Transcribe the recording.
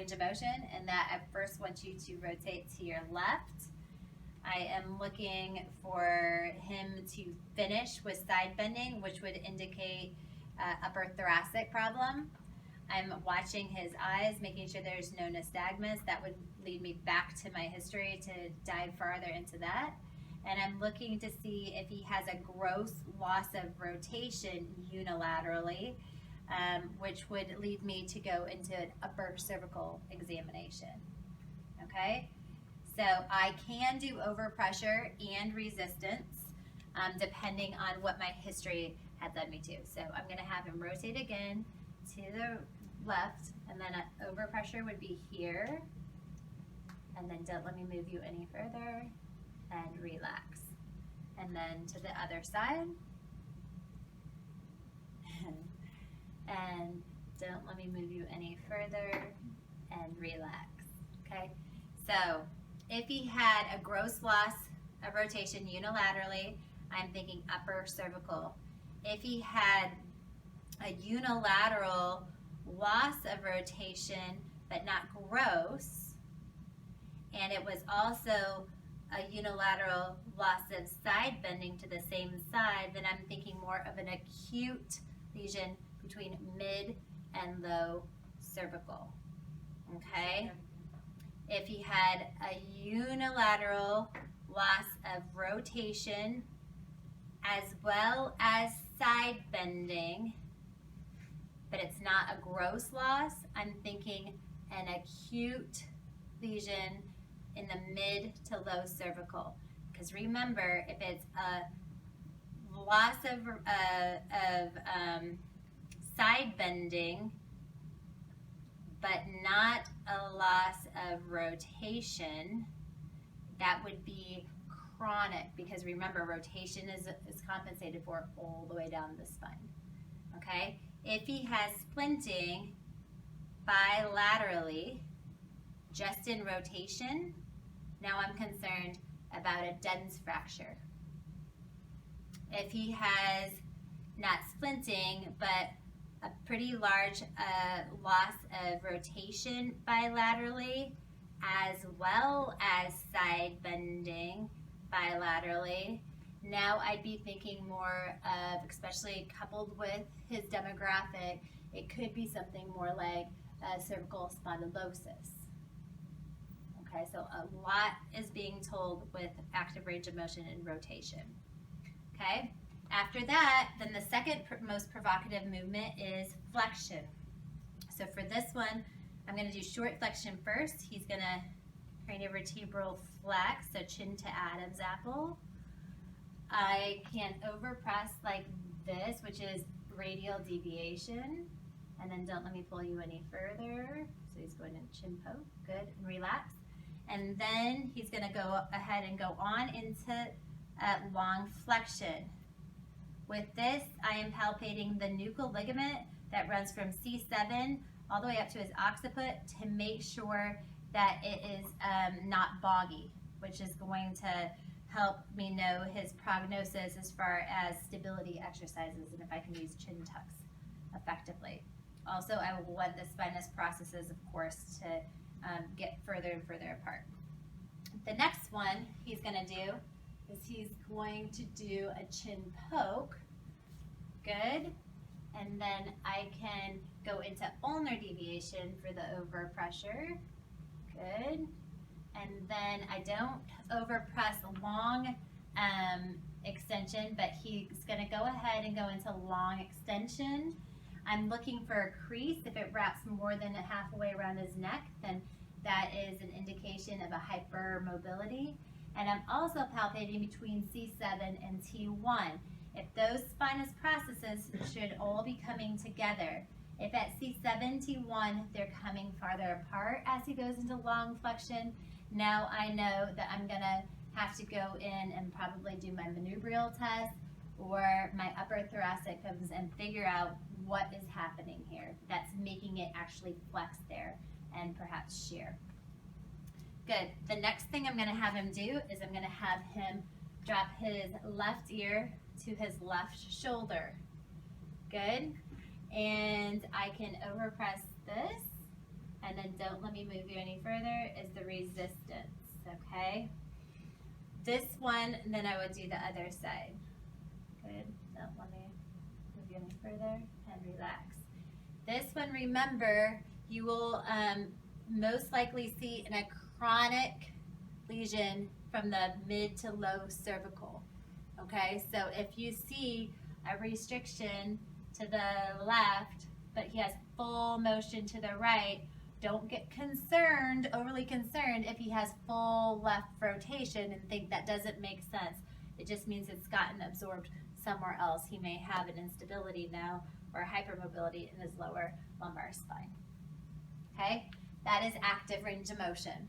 range of motion, and that I first want you to rotate to your left. I am looking for him to finish with side bending, which would indicate upper thoracic problem. I'm watching his eyes, making sure there's no nystagmus. That would lead me back to my history to dive farther into that. And I'm looking to see if he has a gross loss of rotation unilaterally, which would lead me to go into an upper cervical examination. Okay, so I can do overpressure and resistance depending on what my history had led me to. So I'm going to have him rotate again to the left, and then an overpressure would be here, and then don't let me move you any further, and relax. And then to the other side, and don't let me move you any further, and relax. Okay, so if he had a gross loss of rotation unilaterally, I'm thinking upper cervical. If he had a unilateral loss of rotation but not gross, and it was also a unilateral loss of side bending to the same side, then I'm thinking more of an acute lesion between mid and low cervical. Okay? If he had a unilateral loss of rotation as well as side bending, but it's not a gross loss, I'm thinking an acute lesion in the mid to low cervical. Because remember, if it's a loss of side bending, but not a loss of rotation, that would be chronic, because remember, rotation is compensated for all the way down the spine. Okay? If he has splinting bilaterally, just in rotation, now I'm concerned about a Dens fracture. If he has not splinting, but a pretty large loss of rotation bilaterally, as well as side bending bilaterally, now I'd be thinking more of, especially coupled with his demographic, it could be something more like cervical spondylosis. Okay, so a lot is being told with active range of motion and rotation. Okay, after that, then the second most provocative movement is flexion. So for this one, I'm going to do short flexion first. He's going to craniovertebral flex, so chin to Adam's apple. I can overpress like this, which is radial deviation, and then don't let me pull you any further. So he's going to chin poke, good, and relax. And then he's going to go ahead and go on into long flexion. With this, I am palpating the nuchal ligament that runs from C7 all the way up to his occiput to make sure that it is not boggy, which is going to help me know his prognosis as far as stability exercises and if I can use chin tucks effectively. Also, I will want the spinous processes, of course, to get further and further apart. The next one he's going to do is he's going to do a chin poke. Good. And then I can go into ulnar deviation for the overpressure. Good. And then I don't overpress a long extension, but he's going to go ahead and go into long extension. I'm looking for a crease. If it wraps more than a halfway around his neck, then that is an indication of a hypermobility. And I'm also palpating between C7 and T1. If those spinous processes should all be coming together. If at C7, T1, they're coming farther apart as he goes into long flexion, now I know that I'm going to have to go in and probably do my manubrial test, or my upper thoracic comes and figure out what is happening here that's making it actually flex there and perhaps shear. Good. The next thing I'm going to have him do is I'm going to have him drop his left ear to his left shoulder. Good. And I can overpress this and then don't let me move you any further, is the resistance, okay? This one, and then I would do the other side. Good, don't let me move you any further, and relax. This one, remember, you will most likely see in a chronic lesion from the mid to low cervical, okay? So if you see a restriction to the left, but he has full motion to the right, don't get concerned, overly concerned if he has full left rotation and think that doesn't make sense. It just means it's gotten absorbed somewhere else. He may have an instability now or hypermobility in his lower lumbar spine. Okay, that is active range of motion.